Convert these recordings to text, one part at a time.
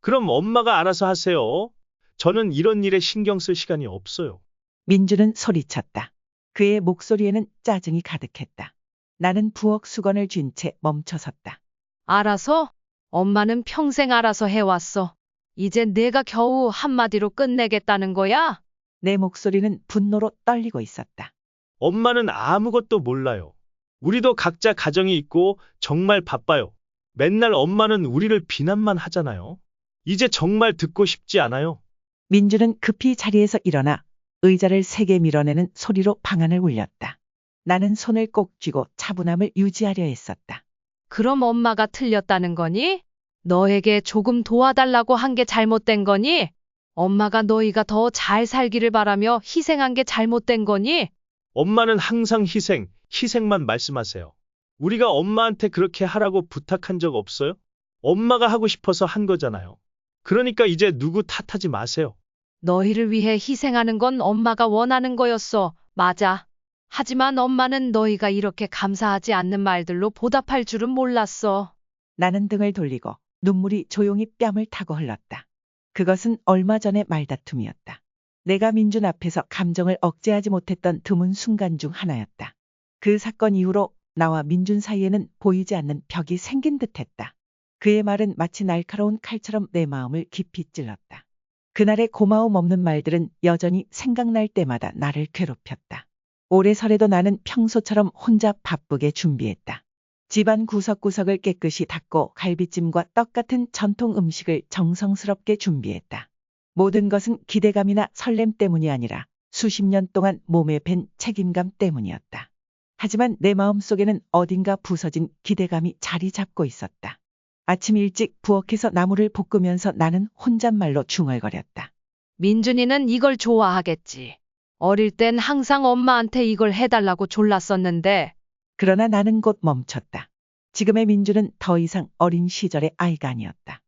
그럼 엄마가 알아서 하세요. 저는 이런 일에 신경 쓸 시간이 없어요. 민주는 소리쳤다. 그의 목소리에는 짜증이 가득했다. 나는 부엌 수건을 쥔 채 멈춰섰다. 알아서? 엄마는 평생 알아서 해왔어. 이제 내가 겨우 한마디로 끝내겠다는 거야? 내 목소리는 분노로 떨리고 있었다. 엄마는 아무것도 몰라요. 우리도 각자 가정이 있고 정말 바빠요. 맨날 엄마는 우리를 비난만 하잖아요. 이제 정말 듣고 싶지 않아요. 민주는 급히 자리에서 일어나 의자를 세게 밀어내는 소리로 방안을 울렸다. 나는 손을 꼭 쥐고 차분함을 유지하려 했었다. 그럼 엄마가 틀렸다는 거니? 너에게 조금 도와달라고 한 게 잘못된 거니? 엄마가 너희가 더 잘 살기를 바라며 희생한 게 잘못된 거니? 엄마는 항상 희생만 말씀하세요. 우리가 엄마한테 그렇게 하라고 부탁한 적 없어요? 엄마가 하고 싶어서 한 거잖아요. 그러니까 이제 누구 탓하지 마세요. 너희를 위해 희생하는 건 엄마가 원하는 거였어. 맞아. 하지만 엄마는 너희가 이렇게 감사하지 않는 말들로 보답할 줄은 몰랐어. 나는 등을 돌리고 눈물이 조용히 뺨을 타고 흘렀다. 그것은 얼마 전의 말다툼이었다. 내가 민준 앞에서 감정을 억제하지 못했던 드문 순간 중 하나였다. 그 사건 이후로 나와 민준 사이에는 보이지 않는 벽이 생긴 듯했다. 그의 말은 마치 날카로운 칼처럼 내 마음을 깊이 찔렀다. 그날의 고마움 없는 말들은 여전히 생각날 때마다 나를 괴롭혔다. 오래 설에도 나는 평소처럼 혼자 바쁘게 준비했다. 집안 구석구석을 깨끗이 닦고 갈비찜과 떡 같은 전통 음식을 정성스럽게 준비했다. 모든 것은 기대감이나 설렘 때문이 아니라 수십 년 동안 몸에 밴 책임감 때문이었다. 하지만 내 마음속에는 어딘가 부서진 기대감이 자리 잡고 있었다. 아침 일찍 부엌에서 나물을 볶으면서 나는 혼잣말로 중얼거렸다. 민준이는 이걸 좋아하겠지. 어릴 땐 항상 엄마한테 이걸 해달라고 졸랐었는데, 그러나 나는 곧 멈췄다. 지금의 민주는 더 이상 어린 시절의 아이가 아니었다.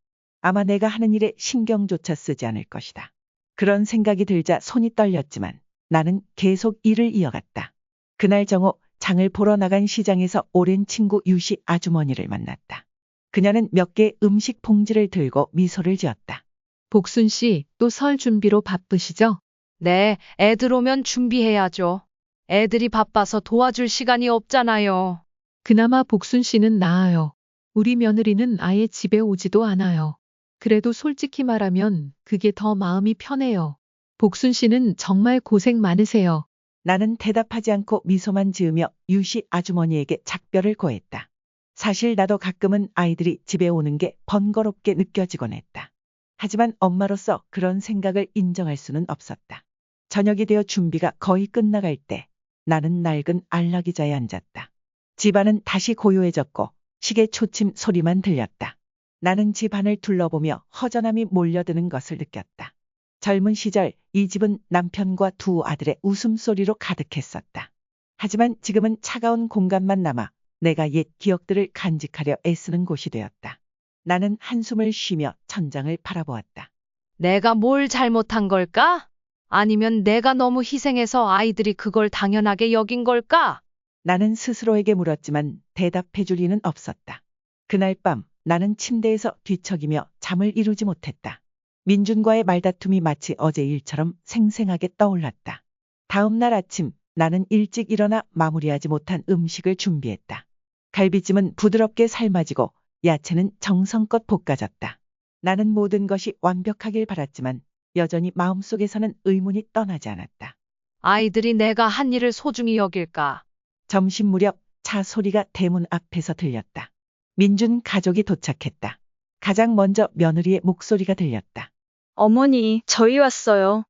아마 내가 하는 일에 신경조차 쓰지 않을 것이다. 그런 생각이 들자 손이 떨렸지만 나는 계속 일을 이어갔다. 그날 정오 장을 보러 나간 시장에서 오랜 친구 유씨 아주머니를 만났다. 그녀는 몇 개의 음식 봉지를 들고 미소를 지었다. 복순 씨, 또 설 준비로 바쁘시죠? 네, 애들 오면 준비해야죠. 애들이 바빠서 도와줄 시간이 없잖아요. 그나마 복순 씨는 나아요. 우리 며느리는 아예 집에 오지도 않아요. 그래도 솔직히 말하면 그게 더 마음이 편해요. 복순 씨는 정말 고생 많으세요. 나는 대답하지 않고 미소만 지으며 유씨 아주머니에게 작별을 고했다. 사실 나도 가끔은 아이들이 집에 오는 게 번거롭게 느껴지곤 했다. 하지만 엄마로서 그런 생각을 인정할 수는 없었다. 저녁이 되어 준비가 거의 끝나갈 때 나는 낡은 안락의자에 앉았다. 집안은 다시 고요해졌고 시계 초침 소리만 들렸다. 나는 집 안을 둘러보며 허전함이 몰려드는 것을 느꼈다. 젊은 시절 이 집은 남편과 두 아들의 웃음소리로 가득했었다. 하지만 지금은 차가운 공간만 남아 내가 옛 기억들을 간직하려 애쓰는 곳이 되었다. 나는 한숨을 쉬며 천장을 바라보았다. 내가 뭘 잘못한 걸까? 아니면 내가 너무 희생해서 아이들이 그걸 당연하게 여긴 걸까? 나는 스스로에게 물었지만 대답해 줄 리는 없었다. 그날 밤 나는 침대에서 뒤척이며 잠을 이루지 못했다. 민준과의 말다툼이 마치 어제 일처럼 생생하게 떠올랐다. 다음 날 아침 나는 일찍 일어나 마무리하지 못한 음식을 준비했다. 갈비찜은 부드럽게 삶아지고 야채는 정성껏 볶아졌다. 나는 모든 것이 완벽하길 바랐지만 여전히 마음속에서는 의문이 떠나지 않았다. 아이들이 내가 한 일을 소중히 여길까? 점심 무렵 차 소리가 대문 앞에서 들렸다. 민준 가족이 도착했다. 가장 먼저 며느리의 목소리가 들렸다. 어머니, 저희 왔어요.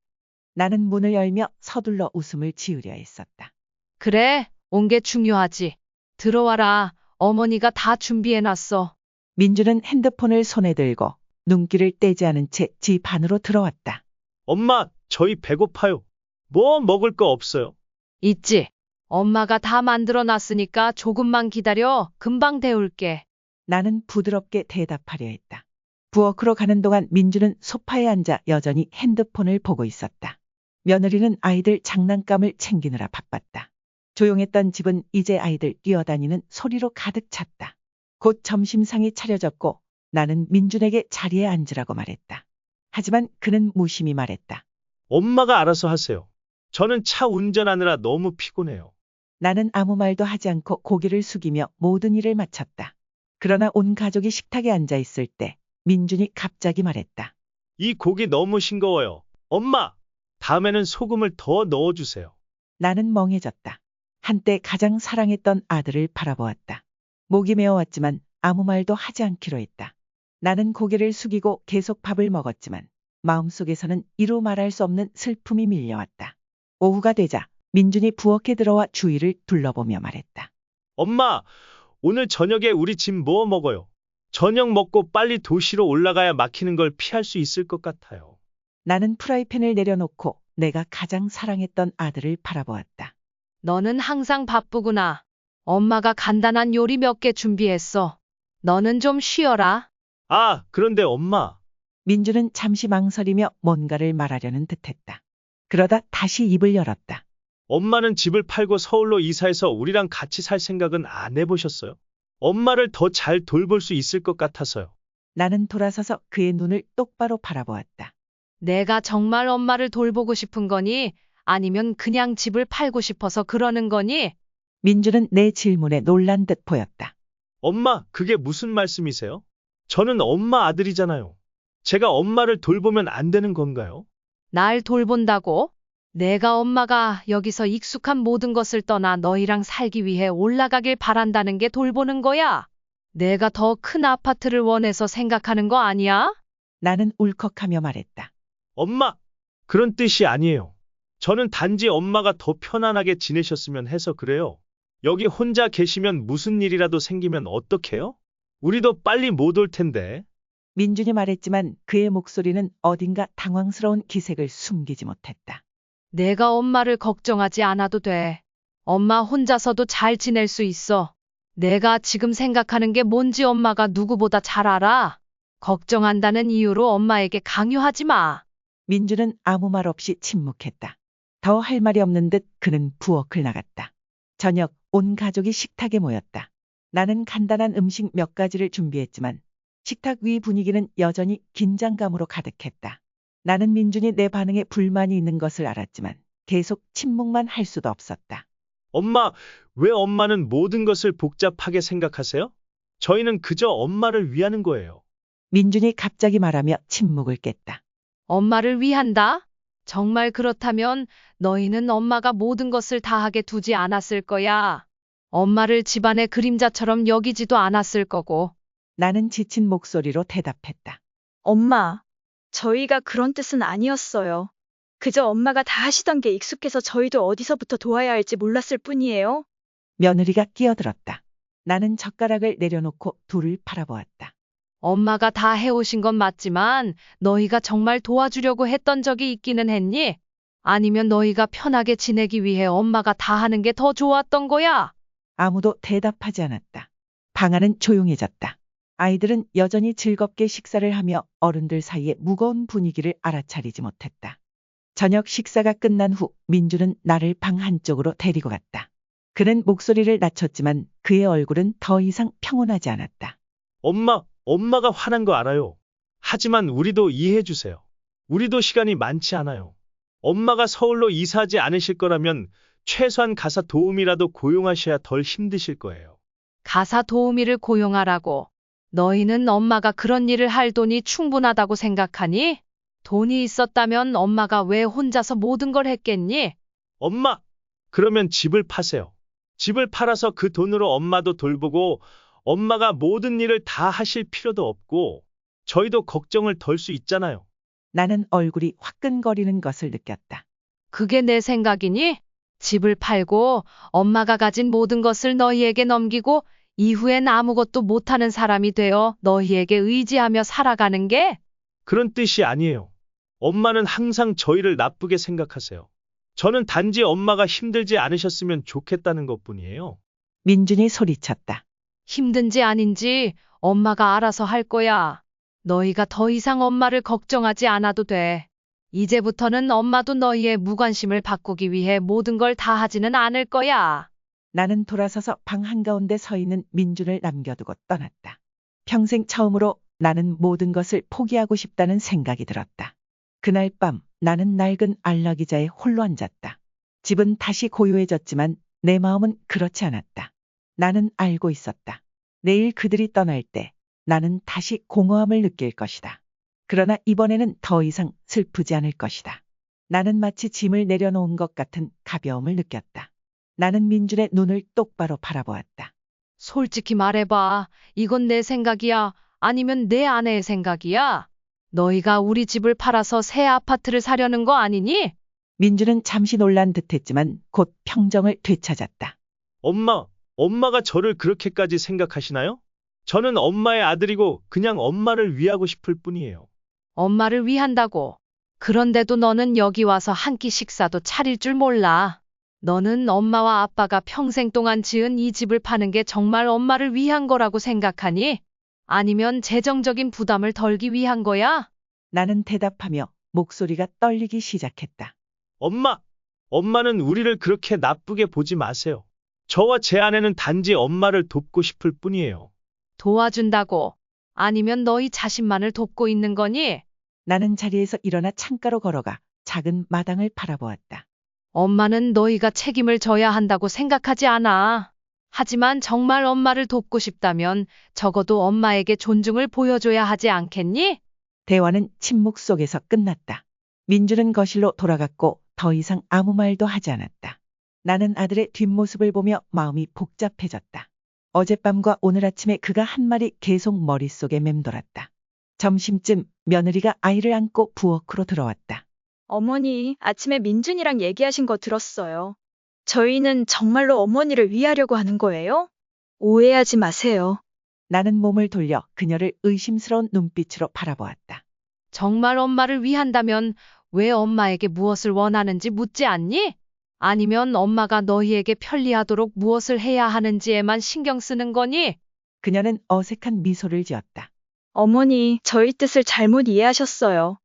나는 문을 열며 서둘러 웃음을 지으려 했었다. 그래, 온 게 중요하지. 들어와라. 어머니가 다 준비해놨어. 민준은 핸드폰을 손에 들고 눈길을 떼지 않은 채 집 안으로 들어왔다. 엄마, 저희 배고파요. 뭐 먹을 거 없어요? 있지. 엄마가 다 만들어 놨으니까 조금만 기다려. 금방 데울게. 나는 부드럽게 대답하려 했다. 부엌으로 가는 동안 민주는 소파에 앉아 여전히 핸드폰을 보고 있었다. 며느리는 아이들 장난감을 챙기느라 바빴다. 조용했던 집은 이제 아이들 뛰어다니는 소리로 가득 찼다. 곧 점심상이 차려졌고 나는 민준에게 자리에 앉으라고 말했다. 하지만 그는 무심히 말했다. 엄마가 알아서 하세요. 저는 차 운전하느라 너무 피곤해요. 나는 아무 말도 하지 않고 고개를 숙이며 모든 일을 마쳤다. 그러나 온 가족이 식탁에 앉아 있을 때 민준이 갑자기 말했다. 이 고기 너무 싱거워요. 엄마, 다음에는 소금을 더 넣어주세요. 나는 멍해졌다. 한때 가장 사랑했던 아들을 바라보았다. 목이 메어왔지만 아무 말도 하지 않기로 했다. 나는 고개를 숙이고 계속 밥을 먹었지만 마음속에서는 이루 말할 수 없는 슬픔이 밀려왔다. 오후가 되자 민준이 부엌에 들어와 주위를 둘러보며 말했다. 엄마, 오늘 저녁에 우리 집 뭐 먹어요? 저녁 먹고 빨리 도시로 올라가야 막히는 걸 피할 수 있을 것 같아요. 나는 프라이팬을 내려놓고 내가 가장 사랑했던 아들을 바라보았다. 너는 항상 바쁘구나. 엄마가 간단한 요리 몇 개 준비했어. 너는 좀 쉬어라. 아, 그런데 엄마. 민주는 잠시 망설이며 뭔가를 말하려는 듯했다. 그러다 다시 입을 열었다. 엄마는 집을 팔고 서울로 이사해서 우리랑 같이 살 생각은 안 해보셨어요? 엄마를 더 잘 돌볼 수 있을 것 같아서요. 나는 돌아서서 그의 눈을 똑바로 바라보았다. 내가 정말 엄마를 돌보고 싶은 거니? 아니면 그냥 집을 팔고 싶어서 그러는 거니? 민주는 내 질문에 놀란 듯 보였다. 엄마, 그게 무슨 말씀이세요? 저는 엄마 아들이잖아요. 제가 엄마를 돌보면 안 되는 건가요? 날 돌본다고? 내가 엄마가 여기서 익숙한 모든 것을 떠나 너희랑 살기 위해 올라가길 바란다는 게 돌보는 거야. 내가 더 큰 아파트를 원해서 생각하는 거 아니야? 나는 울컥하며 말했다. 엄마, 그런 뜻이 아니에요. 저는 단지 엄마가 더 편안하게 지내셨으면 해서 그래요. 여기 혼자 계시면 무슨 일이라도 생기면 어떡해요? 우리도 빨리 못 올 텐데. 민준이 말했지만 그의 목소리는 어딘가 당황스러운 기색을 숨기지 못했다. 내가 엄마를 걱정하지 않아도 돼. 엄마 혼자서도 잘 지낼 수 있어. 내가 지금 생각하는 게 뭔지 엄마가 누구보다 잘 알아. 걱정한다는 이유로 엄마에게 강요하지 마. 민주는 아무 말 없이 침묵했다. 더 할 말이 없는 듯 그는 부엌을 나갔다. 저녁 온 가족이 식탁에 모였다. 나는 간단한 음식 몇 가지를 준비했지만 식탁 위 분위기는 여전히 긴장감으로 가득했다. 나는 민준이 내 반응에 불만이 있는 것을 알았지만 계속 침묵만 할 수도 없었다. 엄마, 왜 엄마는 모든 것을 복잡하게 생각하세요? 저희는 그저 엄마를 위하는 거예요. 민준이 갑자기 말하며 침묵을 깼다. 엄마를 위한다? 정말 그렇다면 너희는 엄마가 모든 것을 다 하게 두지 않았을 거야. 엄마를 집안의 그림자처럼 여기지도 않았을 거고. 나는 지친 목소리로 대답했다. 엄마, 저희가 그런 뜻은 아니었어요. 그저 엄마가 다 하시던 게 익숙해서 저희도 어디서부터 도와야 할지 몰랐을 뿐이에요. 며느리가 끼어들었다. 나는 젓가락을 내려놓고 둘을 바라보았다. 엄마가 다 해오신 건 맞지만 너희가 정말 도와주려고 했던 적이 있기는 했니? 아니면 너희가 편하게 지내기 위해 엄마가 다 하는 게 더 좋았던 거야? 아무도 대답하지 않았다. 방 안은 조용해졌다. 아이들은 여전히 즐겁게 식사를 하며 어른들 사이의 무거운 분위기를 알아차리지 못했다. 저녁 식사가 끝난 후 민주는 나를 방 한쪽으로 데리고 갔다. 그는 목소리를 낮췄지만 그의 얼굴은 더 이상 평온하지 않았다. 엄마가 화난 거 알아요. 하지만 우리도 이해해 주세요. 우리도 시간이 많지 않아요. 엄마가 서울로 이사하지 않으실 거라면 최소한 가사 도우미라도 고용하셔야 덜 힘드실 거예요. 가사 도우미를 고용하라고. 너희는 엄마가 그런 일을 할 돈이 충분하다고 생각하니? 돈이 있었다면 엄마가 왜 혼자서 모든 걸 했겠니? 엄마, 그러면 집을 파세요. 집을 팔아서 그 돈으로 엄마도 돌보고 엄마가 모든 일을 다 하실 필요도 없고 저희도 걱정을 덜 수 있잖아요. 나는 얼굴이 화끈거리는 것을 느꼈다. 그게 내 생각이니? 집을 팔고 엄마가 가진 모든 것을 너희에게 넘기고 이후엔 아무것도 못하는 사람이 되어 너희에게 의지하며 살아가는 게? 그런 뜻이 아니에요. 엄마는 항상 저희를 나쁘게 생각하세요. 저는 단지 엄마가 힘들지 않으셨으면 좋겠다는 것뿐이에요. 민준이 소리쳤다. 힘든지 아닌지 엄마가 알아서 할 거야. 너희가 더 이상 엄마를 걱정하지 않아도 돼. 이제부터는 엄마도 너희의 무관심을 바꾸기 위해 모든 걸 다 하지는 않을 거야. 나는 돌아서서 방 한가운데 서 있는 민준을 남겨두고 떠났다. 평생 처음으로 나는 모든 것을 포기하고 싶다는 생각이 들었다. 그날 밤 나는 낡은 안락의자에 홀로 앉았다. 집은 다시 고요해졌지만 내 마음은 그렇지 않았다. 나는 알고 있었다. 내일 그들이 떠날 때 나는 다시 공허함을 느낄 것이다. 그러나 이번에는 더 이상 슬프지 않을 것이다. 나는 마치 짐을 내려놓은 것 같은 가벼움을 느꼈다. 나는 민준의 눈을 똑바로 바라보았다. 솔직히 말해봐. 이건 내 생각이야? 아니면 내 아내의 생각이야? 너희가 우리 집을 팔아서 새 아파트를 사려는 거 아니니? 민준은 잠시 놀란 듯했지만 곧 평정을 되찾았다. 엄마가 저를 그렇게까지 생각하시나요? 저는 엄마의 아들이고 그냥 엄마를 위하고 싶을 뿐이에요. 엄마를 위한다고. 그런데도 너는 여기 와서 한 끼 식사도 차릴 줄 몰라. 너는 엄마와 아빠가 평생 동안 지은 이 집을 파는 게 정말 엄마를 위한 거라고 생각하니? 아니면 재정적인 부담을 덜기 위한 거야? 나는 대답하며 목소리가 떨리기 시작했다. 엄마는 우리를 그렇게 나쁘게 보지 마세요. 저와 제 아내는 단지 엄마를 돕고 싶을 뿐이에요. 도와준다고. 아니면 너희 자신만을 돕고 있는 거니? 나는 자리에서 일어나 창가로 걸어가 작은 마당을 바라보았다. 엄마는 너희가 책임을 져야 한다고 생각하지 않아. 하지만 정말 엄마를 돕고 싶다면 적어도 엄마에게 존중을 보여줘야 하지 않겠니? 대화는 침묵 속에서 끝났다. 민주는 거실로 돌아갔고 더 이상 아무 말도 하지 않았다. 나는 아들의 뒷모습을 보며 마음이 복잡해졌다. 어젯밤과 오늘 아침에 그가 한 말이 계속 머릿속에 맴돌았다. 점심쯤 며느리가 아이를 안고 부엌으로 들어왔다. 어머니, 아침에 민준이랑 얘기하신 거 들었어요. 저희는 정말로 어머니를 위하려고 하는 거예요? 오해하지 마세요. 나는 몸을 돌려 그녀를 의심스러운 눈빛으로 바라보았다. 정말 엄마를 위한다면 왜 엄마에게 무엇을 원하는지 묻지 않니? 아니면 엄마가 너희에게 편리하도록 무엇을 해야 하는지에만 신경 쓰는 거니? 그녀는 어색한 미소를 지었다. 어머니, 저희 뜻을 잘못 이해하셨어요.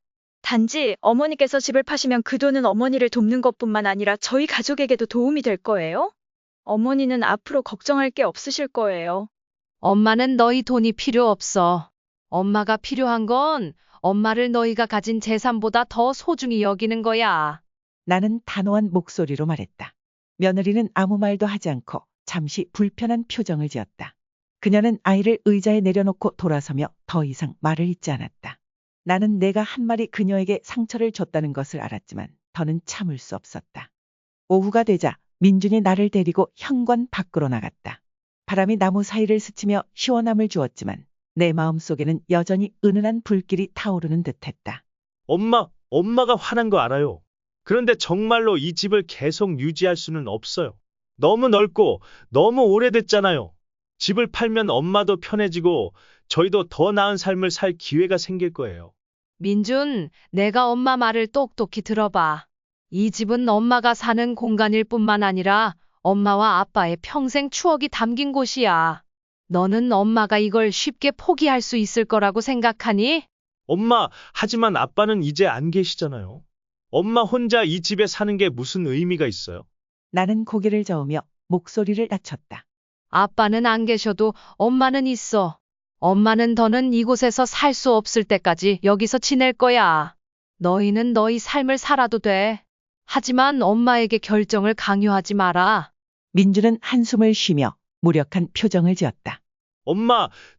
단지 어머니께서 집을 파시면 그 돈은 어머니를 돕는 것뿐만 아니라 저희 가족에게도 도움이 될 거예요? 어머니는 앞으로 걱정할 게 없으실 거예요. 엄마는 너희 돈이 필요 없어. 엄마가 필요한 건 엄마를 너희가 가진 재산보다 더 소중히 여기는 거야. 나는 단호한 목소리로 말했다. 며느리는 아무 말도 하지 않고 잠시 불편한 표정을 지었다. 그녀는 아이를 의자에 내려놓고 돌아서며 더 이상 말을 잇지 않았다. 나는 내가 한 말이 그녀에게 상처를 줬다는 것을 알았지만 더는 참을 수 없었다. 오후가 되자 민준이 나를 데리고 현관 밖으로 나갔다. 바람이 나무 사이를 스치며 시원함을 주었지만 내 마음속에는 여전히 은은한 불길이 타오르는 듯했다. 엄마가 화난 거 알아요. 그런데 정말로 이 집을 계속 유지할 수는 없어요. 너무 넓고 너무 오래됐잖아요. 집을 팔면 엄마도 편해지고 저희도 더 나은 삶을 살 기회가 생길 거예요. 민준, 내가 엄마 말을 똑똑히 들어봐. 이 집은 엄마가 사는 공간일 뿐만 아니라 엄마와 아빠의 평생 추억이 담긴 곳이야. 너는 엄마가 이걸 쉽게 포기할 수 있을 거라고 생각하니? 하지만 아빠는 이제 안 계시잖아요. 엄마 혼자 이 집에 사는 게 무슨 의미가 있어요? 나는 고개를 저으며 목소리를 낮췄다. 아빠는 안 계셔도 엄마는 있어. 엄마는 더는 이곳에서 살 수 없을 때까지 여기서 지낼 거야. 너희는 너희 삶을 살아도 돼. 하지만 엄마에게 결정을 강요하지 마라. 민주는 한숨을 쉬며 무력한 표정을 지었다.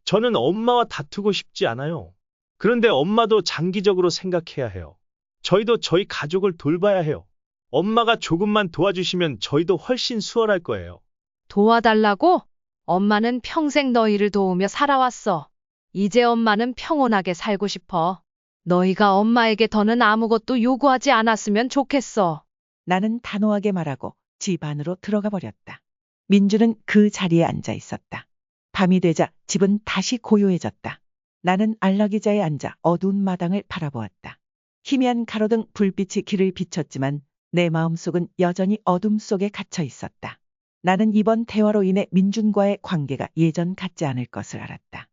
저는 엄마와 다투고 싶지 않아요. 그런데 엄마도 장기적으로 생각해야 해요. 저희도 저희 가족을 돌봐야 해요. 엄마가 조금만 도와주시면 저희도 훨씬 수월할 거예요. 도와달라고? 엄마는 평생 너희를 도우며 살아왔어. 이제 엄마는 평온하게 살고 싶어. 너희가 엄마에게 더는 아무것도 요구하지 않았으면 좋겠어. 나는 단호하게 말하고 집 안으로 들어가 버렸다. 민주는 그 자리에 앉아 있었다. 밤이 되자 집은 다시 고요해졌다. 나는 안락의자에 앉아 어두운 마당을 바라보았다. 희미한 가로등 불빛이 길을 비췄지만 내 마음속은 여전히 어둠 속에 갇혀 있었다. 나는 이번 대화로 인해 민준과의 관계가 예전 같지 않을 것을 알았다.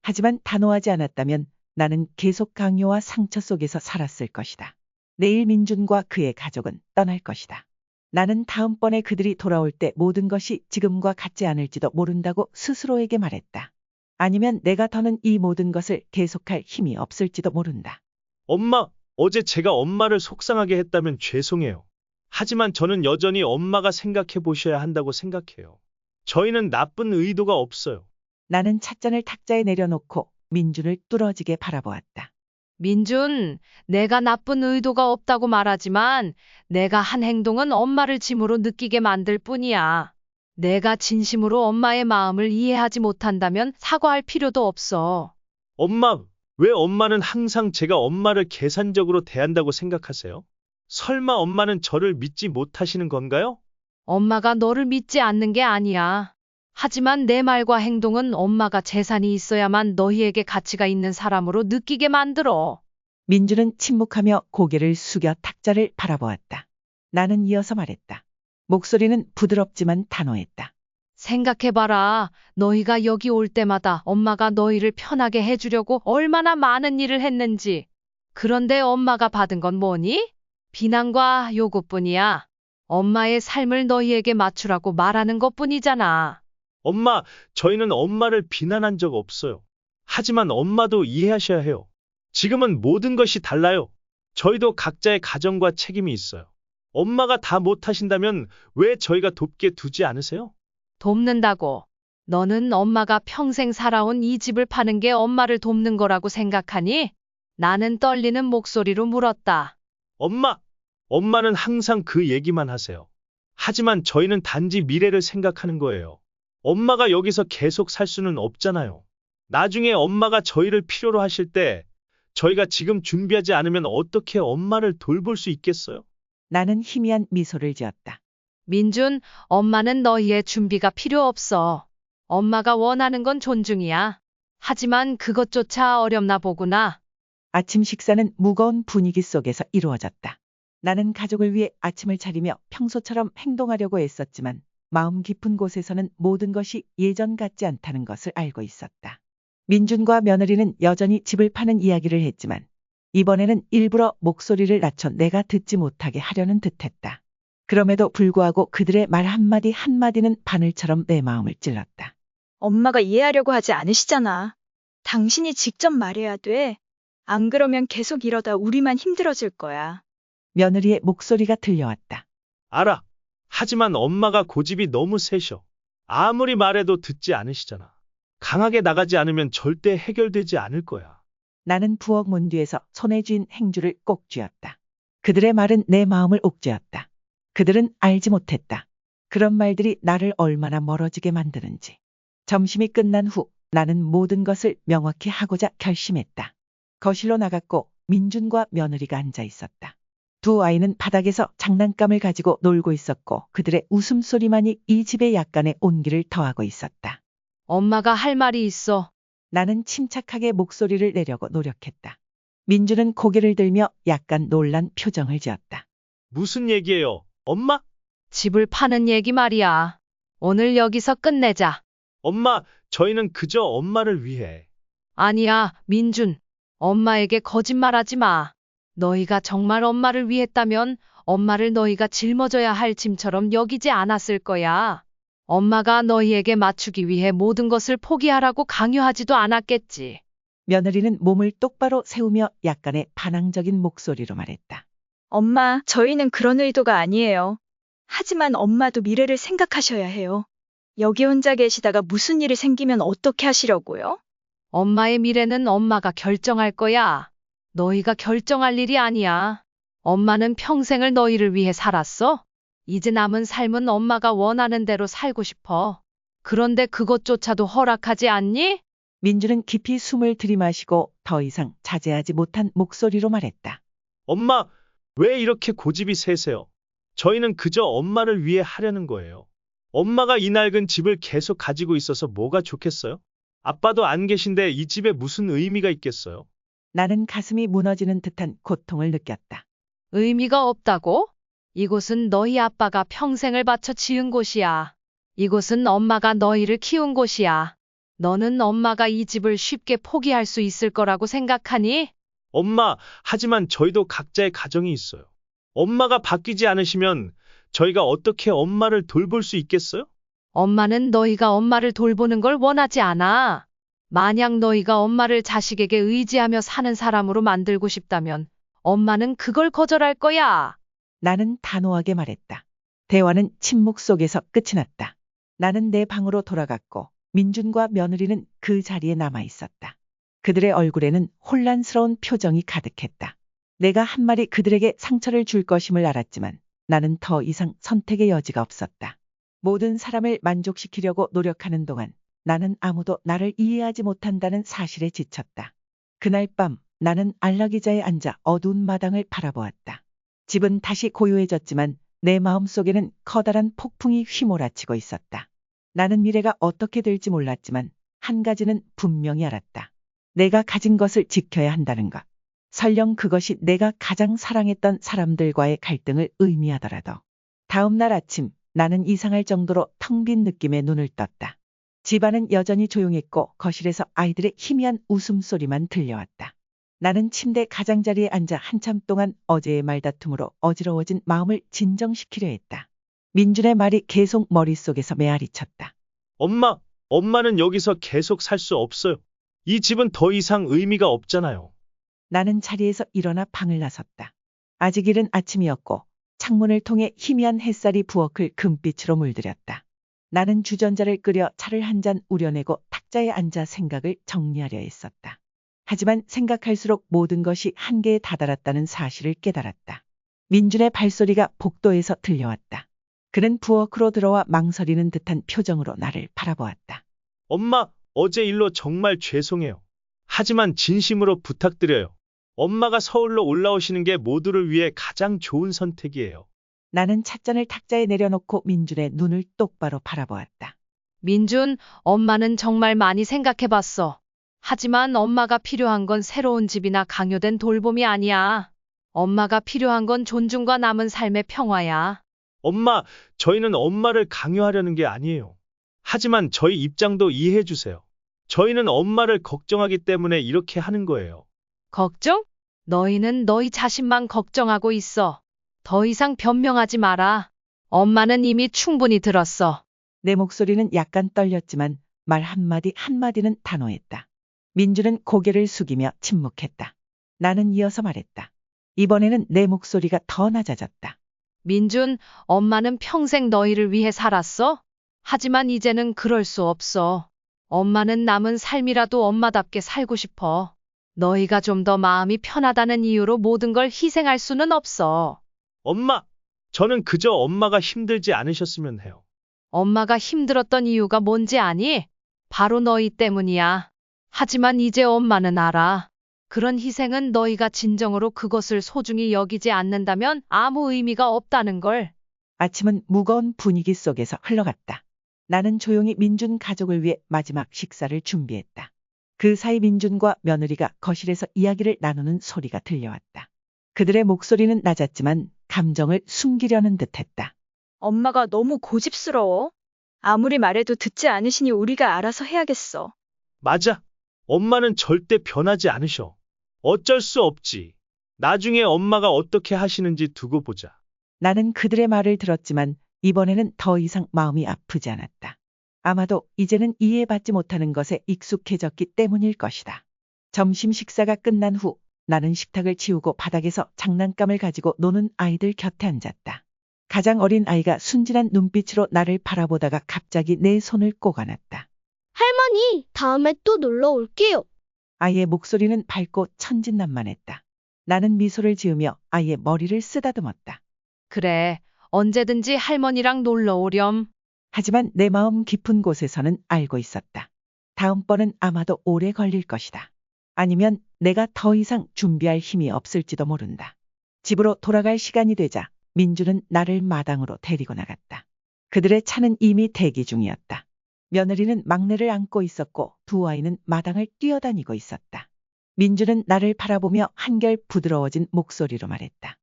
하지만 단호하지 않았다면 나는 계속 강요와 상처 속에서 살았을 것이다. 내일 민준과 그의 가족은 떠날 것이다. 나는 다음번에 그들이 돌아올 때 모든 것이 지금과 같지 않을지도 모른다고 스스로에게 말했다. 아니면 내가 더는 이 모든 것을 계속할 힘이 없을지도 모른다. 엄마, 어제 제가 엄마를 속상하게 했다면 죄송해요. 하지만 저는 여전히 엄마가 생각해 보셔야 한다고 생각해요. 저희는 나쁜 의도가 없어요. 나는 찻잔을 탁자에 내려놓고 민준을 뚫어지게 바라보았다. 민준, 내가 나쁜 의도가 없다고 말하지만 내가 한 행동은 엄마를 짐으로 느끼게 만들 뿐이야. 내가 진심으로 엄마의 마음을 이해하지 못한다면 사과할 필요도 없어. 엄마, 왜 엄마는 항상 제가 엄마를 계산적으로 대한다고 생각하세요? 설마 엄마는 저를 믿지 못하시는 건가요? 엄마가 너를 믿지 않는 게 아니야. 하지만 내 말과 행동은 엄마가 재산이 있어야만 너희에게 가치가 있는 사람으로 느끼게 만들어. 민준은 침묵하며 고개를 숙여 탁자를 바라보았다. 나는 이어서 말했다. 목소리는 부드럽지만 단호했다. 생각해봐라. 너희가 여기 올 때마다 엄마가 너희를 편하게 해주려고 얼마나 많은 일을 했는지. 그런데 엄마가 받은 건 뭐니? 비난과 요구뿐이야. 엄마의 삶을 너희에게 맞추라고 말하는 것뿐이잖아. 엄마, 저희는 엄마를 비난한 적 없어요. 하지만 엄마도 이해하셔야 해요. 지금은 모든 것이 달라요. 저희도 각자의 가정과 책임이 있어요. 엄마가 다 못하신다면 왜 저희가 돕게 두지 않으세요? 돕는다고. 너는 엄마가 평생 살아온 이 집을 파는 게 엄마를 돕는 거라고 생각하니? 나는 떨리는 목소리로 물었다. 엄마는 항상 그 얘기만 하세요. 하지만 저희는 단지 미래를 생각하는 거예요. 엄마가 여기서 계속 살 수는 없잖아요. 나중에 엄마가 저희를 필요로 하실 때 저희가 지금 준비하지 않으면 어떻게 엄마를 돌볼 수 있겠어요? 나는 희미한 미소를 지었다. 민준, 엄마는 너희의 준비가 필요 없어. 엄마가 원하는 건 존중이야. 하지만 그것조차 어렵나 보구나. 아침 식사는 무거운 분위기 속에서 이루어졌다. 나는 가족을 위해 아침을 차리며 평소처럼 행동하려고 애썼지만 마음 깊은 곳에서는 모든 것이 예전 같지 않다는 것을 알고 있었다. 민준과 며느리는 여전히 집을 파는 이야기를 했지만 이번에는 일부러 목소리를 낮춰 내가 듣지 못하게 하려는 듯했다. 그럼에도 불구하고 그들의 말 한마디 한마디는 바늘처럼 내 마음을 찔렀다. 엄마가 이해하려고 하지 않으시잖아. 당신이 직접 말해야 돼. 안 그러면 계속 이러다 우리만 힘들어질 거야. 며느리의 목소리가 들려왔다. 알아. 하지만 엄마가 고집이 너무 세셔. 아무리 말해도 듣지 않으시잖아. 강하게 나가지 않으면 절대 해결되지 않을 거야. 나는 부엌 문 뒤에서 손에 쥔 행주를 꼭 쥐었다. 그들의 말은 내 마음을 옥죄었다. 그들은 알지 못했다. 그런 말들이 나를 얼마나 멀어지게 만드는지. 점심이 끝난 후 나는 모든 것을 명확히 하고자 결심했다. 거실로 나갔고 민준과 며느리가 앉아 있었다. 두 아이는 바닥에서 장난감을 가지고 놀고 있었고 그들의 웃음소리만이 이 집에 약간의 온기를 더하고 있었다. 엄마가 할 말이 있어. 나는 침착하게 목소리를 내려고 노력했다. 민준은 고개를 들며 약간 놀란 표정을 지었다. 무슨 얘기예요, 엄마? 집을 파는 얘기 말이야. 오늘 여기서 끝내자. 엄마, 저희는 그저 엄마를 위해. 아니야, 민준. 엄마에게 거짓말하지 마. 너희가 정말 엄마를 위했다면 엄마를 너희가 짊어져야 할 짐처럼 여기지 않았을 거야. 엄마가 너희에게 맞추기 위해 모든 것을 포기하라고 강요하지도 않았겠지. 며느리는 몸을 똑바로 세우며 약간의 반항적인 목소리로 말했다. 엄마, 저희는 그런 의도가 아니에요. 하지만 엄마도 미래를 생각하셔야 해요. 여기 혼자 계시다가 무슨 일이 생기면 어떻게 하시려고요? 엄마의 미래는 엄마가 결정할 거야. 너희가 결정할 일이 아니야. 엄마는 평생을 너희를 위해 살았어. 이제 남은 삶은 엄마가 원하는 대로 살고 싶어. 그런데 그것조차도 허락하지 않니? 민준은 깊이 숨을 들이마시고 더 이상 자제하지 못한 목소리로 말했다. 엄마, 왜 이렇게 고집이 세세요? 저희는 그저 엄마를 위해 하려는 거예요. 엄마가 이 낡은 집을 계속 가지고 있어서 뭐가 좋겠어요? 아빠도 안 계신데 이 집에 무슨 의미가 있겠어요? 나는 가슴이 무너지는 듯한 고통을 느꼈다. 의미가 없다고? 이곳은 너희 아빠가 평생을 바쳐 지은 곳이야. 이곳은 엄마가 너희를 키운 곳이야. 너는 엄마가 이 집을 쉽게 포기할 수 있을 거라고 생각하니? 엄마, 하지만 저희도 각자의 가정이 있어요. 엄마가 바뀌지 않으시면 저희가 어떻게 엄마를 돌볼 수 있겠어요? 엄마는 너희가 엄마를 돌보는 걸 원하지 않아. 만약 너희가 엄마를 자식에게 의지하며 사는 사람으로 만들고 싶다면 엄마는 그걸 거절할 거야. 나는 단호하게 말했다. 대화는 침묵 속에서 끝이 났다. 나는 내 방으로 돌아갔고 민준과 며느리는 그 자리에 남아 있었다. 그들의 얼굴에는 혼란스러운 표정이 가득했다. 내가 한 말이 그들에게 상처를 줄 것임을 알았지만 나는 더 이상 선택의 여지가 없었다. 모든 사람을 만족시키려고 노력하는 동안 나는 아무도 나를 이해하지 못한다는 사실에 지쳤다. 그날 밤 나는 안락의자에 앉아 어두운 마당을 바라보았다. 집은 다시 고요해졌지만 내 마음속에는 커다란 폭풍이 휘몰아치고 있었다. 나는 미래가 어떻게 될지 몰랐지만 한 가지는 분명히 알았다. 내가 가진 것을 지켜야 한다는 것. 설령 그것이 내가 가장 사랑했던 사람들과의 갈등을 의미하더라도. 다음 날 아침 나는 이상할 정도로 텅 빈 느낌에 눈을 떴다. 집안은 여전히 조용했고 거실에서 아이들의 희미한 웃음소리만 들려왔다. 나는 침대 가장자리에 앉아 한참 동안 어제의 말다툼으로 어지러워진 마음을 진정시키려 했다. 민준의 말이 계속 머릿속에서 메아리쳤다. 엄마는 여기서 계속 살 수 없어요. 이 집은 더 이상 의미가 없잖아요. 나는 자리에서 일어나 방을 나섰다. 아직 이른 아침이었고 창문을 통해 희미한 햇살이 부엌을 금빛으로 물들였다. 나는 주전자를 끓여 차를 한 잔 우려내고 탁자에 앉아 생각을 정리하려 했었다. 하지만 생각할수록 모든 것이 한계에 다다랐다는 사실을 깨달았다. 민준의 발소리가 복도에서 들려왔다. 그는 부엌으로 들어와 망설이는 듯한 표정으로 나를 바라보았다. 엄마, 어제 일로 정말 죄송해요. 하지만 진심으로 부탁드려요. 엄마가 서울로 올라오시는 게 모두를 위해 가장 좋은 선택이에요. 나는 찻잔을 탁자에 내려놓고 민준의 눈을 똑바로 바라보았다. 민준, 엄마는 정말 많이 생각해봤어. 하지만 엄마가 필요한 건 새로운 집이나 강요된 돌봄이 아니야. 엄마가 필요한 건 존중과 남은 삶의 평화야. 엄마, 저희는 엄마를 강요하려는 게 아니에요. 하지만 저희 입장도 이해해 주세요. 저희는 엄마를 걱정하기 때문에 이렇게 하는 거예요. 걱정? 너희는 너희 자신만 걱정하고 있어. 더 이상 변명하지 마라. 엄마는 이미 충분히 들었어. 내 목소리는 약간 떨렸지만 말 한마디 한마디는 단호했다. 민준은 고개를 숙이며 침묵했다. 나는 이어서 말했다. 이번에는 내 목소리가 더 낮아졌다. 민준, 엄마는 평생 너희를 위해 살았어? 하지만 이제는 그럴 수 없어. 엄마는 남은 삶이라도 엄마답게 살고 싶어. 너희가 좀 더 마음이 편하다는 이유로 모든 걸 희생할 수는 없어. 엄마, 저는 그저 엄마가 힘들지 않으셨으면 해요. 엄마가 힘들었던 이유가 뭔지 아니? 바로 너희 때문이야. 하지만 이제 엄마는 알아. 그런 희생은 너희가 진정으로 그것을 소중히 여기지 않는다면 아무 의미가 없다는 걸. 아침은 무거운 분위기 속에서 흘러갔다. 나는 조용히 민준 가족을 위해 마지막 식사를 준비했다. 그 사이 민준과 며느리가 거실에서 이야기를 나누는 소리가 들려왔다. 그들의 목소리는 낮았지만 감정을 숨기려는 듯했다. 엄마가 너무 고집스러워. 아무리 말해도 듣지 않으시니 우리가 알아서 해야겠어. 맞아. 엄마는 절대 변하지 않으셔. 어쩔 수 없지. 나중에 엄마가 어떻게 하시는지 두고 보자. 나는 그들의 말을 들었지만 이번에는 더 이상 마음이 아프지 않았다. 아마도 이제는 이해받지 못하는 것에 익숙해졌기 때문일 것이다. 점심 식사가 끝난 후 나는 식탁을 치우고 바닥에서 장난감을 가지고 노는 아이들 곁에 앉았다. 가장 어린 아이가 순진한 눈빛으로 나를 바라보다가 갑자기 내 손을 꼭 안았다. 할머니, 다음에 또 놀러 올게요. 아이의 목소리는 밝고 천진난만했다. 나는 미소를 지으며 아이의 머리를 쓰다듬었다. 그래, 언제든지 할머니랑 놀러 오렴. 하지만 내 마음 깊은 곳에서는 알고 있었다. 다음번은 아마도 오래 걸릴 것이다. 아니면 내가 더 이상 준비할 힘이 없을지도 모른다. 집으로 돌아갈 시간이 되자 민주는 나를 마당으로 데리고 나갔다. 그들의 차는 이미 대기 중이었다. 며느리는 막내를 안고 있었고 두 아이는 마당을 뛰어다니고 있었다. 민주는 나를 바라보며 한결 부드러워진 목소리로 말했다.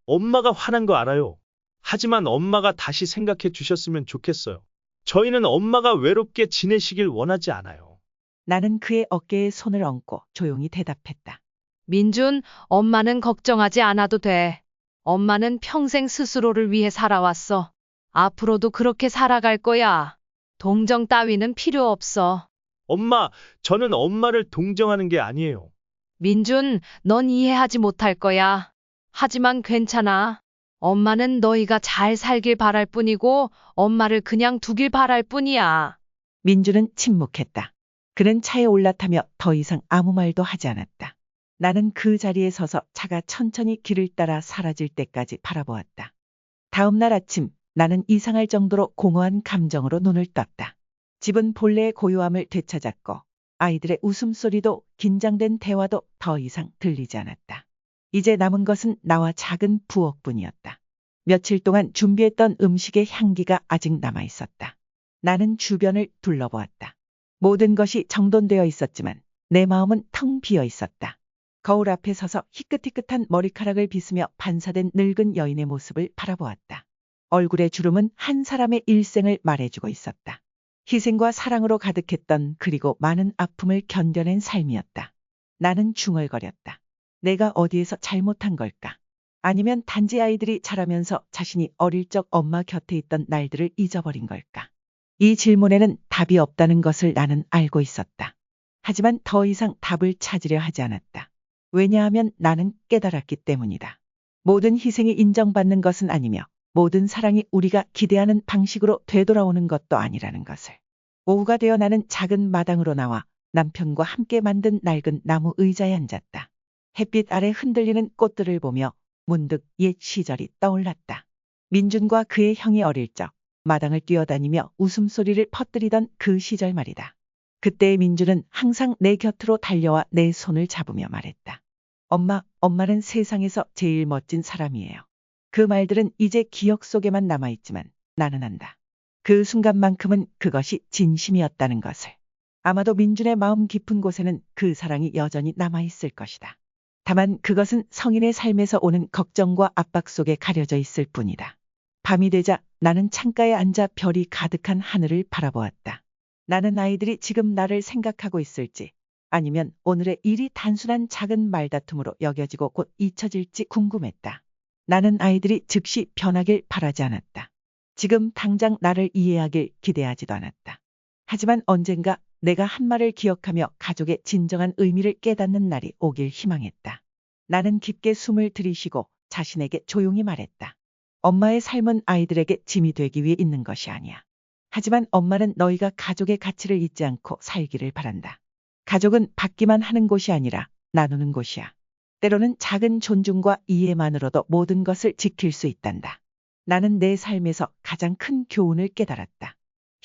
엄마가 화난 거 알아요. 하지만 엄마가 다시 생각해 주셨으면 좋겠어요. 저희는 엄마가 외롭게 지내시길 원하지 않아요. 나는 그의 어깨에 손을 얹고 조용히 대답했다. 민준, 엄마는 걱정하지 않아도 돼. 엄마는 평생 스스로를 위해 살아왔어. 앞으로도 그렇게 살아갈 거야. 동정 따위는 필요 없어. 엄마, 저는 엄마를 동정하는 게 아니에요. 민준, 넌 이해하지 못할 거야. 하지만 괜찮아. 엄마는 너희가 잘 살길 바랄 뿐이고, 엄마를 그냥 두길 바랄 뿐이야. 민주는 침묵했다. 그는 차에 올라타며 더 이상 아무 말도 하지 않았다. 나는 그 자리에 서서 차가 천천히 길을 따라 사라질 때까지 바라보았다. 다음 날 아침 나는 이상할 정도로 공허한 감정으로 눈을 떴다. 집은 본래의 고요함을 되찾았고 아이들의 웃음소리도 긴장된 대화도 더 이상 들리지 않았다. 이제 남은 것은 나와 작은 부엌뿐이었다. 며칠 동안 준비했던 음식의 향기가 아직 남아 있었다. 나는 주변을 둘러보았다. 모든 것이 정돈되어 있었지만 내 마음은 텅 비어 있었다. 거울 앞에 서서 희끗희끗한 머리카락을 빗으며 반사된 늙은 여인의 모습을 바라보았다. 얼굴의 주름은 한 사람의 일생을 말해주고 있었다. 희생과 사랑으로 가득했던 그리고 많은 아픔을 견뎌낸 삶이었다. 나는 중얼거렸다. 내가 어디에서 잘못한 걸까? 아니면 단지 아이들이 자라면서 자신이 어릴 적 엄마 곁에 있던 날들을 잊어버린 걸까? 이 질문에는 답이 없다는 것을 나는 알고 있었다. 하지만 더 이상 답을 찾으려 하지 않았다. 왜냐하면 나는 깨달았기 때문이다. 모든 희생이 인정받는 것은 아니며 모든 사랑이 우리가 기대하는 방식으로 되돌아오는 것도 아니라는 것을. 오후가 되어 나는 작은 마당으로 나와 남편과 함께 만든 낡은 나무 의자에 앉았다. 햇빛 아래 흔들리는 꽃들을 보며 문득 옛 시절이 떠올랐다. 민준과 그의 형이 어릴 적 마당을 뛰어다니며 웃음소리를 퍼뜨리던 그 시절 말이다. 그때의 민준은 항상 내 곁으로 달려와 내 손을 잡으며 말했다. 엄마는 세상에서 제일 멋진 사람이에요. 그 말들은 이제 기억 속에만 남아있지만 나는 안다. 그 순간만큼은 그것이 진심이었다는 것을. 아마도 민준의 마음 깊은 곳에는 그 사랑이 여전히 남아있을 것이다. 다만 그것은 성인의 삶에서 오는 걱정과 압박 속에 가려져 있을 뿐이다. 밤이 되자 나는 창가에 앉아 별이 가득한 하늘을 바라보았다. 나는 아이들이 지금 나를 생각하고 있을지 아니면 오늘의 일이 단순한 작은 말다툼으로 여겨지고 곧 잊혀질지 궁금했다. 나는 아이들이 즉시 변하길 바라지 않았다. 지금 당장 나를 이해하길 기대하지도 않았다. 하지만 언젠가 내가 한 말을 기억하며 가족의 진정한 의미를 깨닫는 날이 오길 희망했다. 나는 깊게 숨을 들이쉬고 자신에게 조용히 말했다. 엄마의 삶은 아이들에게 짐이 되기 위해 있는 것이 아니야. 하지만 엄마는 너희가 가족의 가치를 잊지 않고 살기를 바란다. 가족은 받기만 하는 곳이 아니라 나누는 곳이야. 때로는 작은 존중과 이해만으로도 모든 것을 지킬 수 있단다. 나는 내 삶에서 가장 큰 교훈을 깨달았다.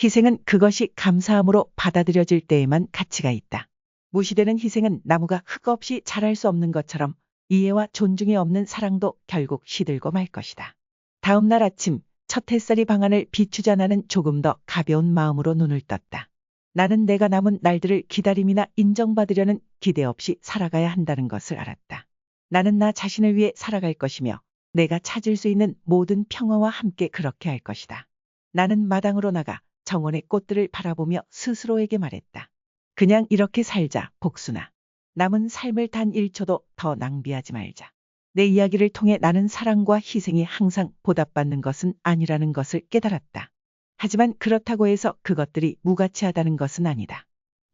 희생은 그것이 감사함으로 받아들여질 때에만 가치가 있다. 무시되는 희생은 나무가 흙 없이 자랄 수 없는 것처럼 이해와 존중이 없는 사랑도 결국 시들고 말 것이다. 다음 날 아침 첫 햇살이 방안을 비추자 나는 조금 더 가벼운 마음으로 눈을 떴다. 나는 내가 남은 날들을 기다림이나 인정받으려는 기대 없이 살아가야 한다는 것을 알았다. 나는 나 자신을 위해 살아갈 것이며 내가 찾을 수 있는 모든 평화와 함께 그렇게 할 것이다. 나는 마당으로 나가 정원의 꽃들을 바라보며 스스로에게 말했다. 그냥 이렇게 살자, 복순아. 남은 삶을 단 1초도 더 낭비하지 말자. 내 이야기를 통해 나는 사랑과 희생이 항상 보답받는 것은 아니라는 것을 깨달았다. 하지만 그렇다고 해서 그것들이 무가치하다는 것은 아니다.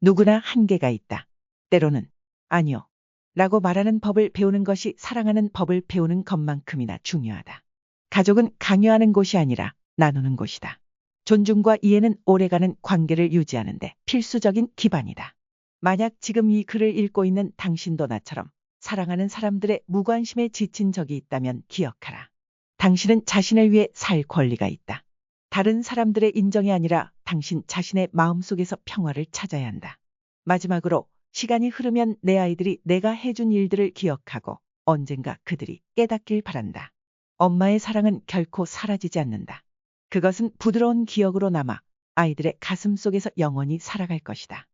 누구나 한계가 있다. 때로는 아니요. 라고 말하는 법을 배우는 것이 사랑하는 법을 배우는 것만큼이나 중요하다. 가족은 강요하는 곳이 아니라 나누는 곳이다. 존중과 이해는 오래가는 관계를 유지하는데 필수적인 기반이다. 만약 지금 이 글을 읽고 있는 당신도 나처럼 사랑하는 사람들의 무관심에 지친 적이 있다면 기억하라. 당신은 자신을 위해 살 권리가 있다. 다른 사람들의 인정이 아니라 당신 자신의 마음속에서 평화를 찾아야 한다. 마지막으로 시간이 흐르면 내 아이들이 내가 해준 일들을 기억하고 언젠가 그들이 깨닫길 바란다. 엄마의 사랑은 결코 사라지지 않는다. 그것은 부드러운 기억으로 남아 아이들의 가슴 속에서 영원히 살아갈 것이다.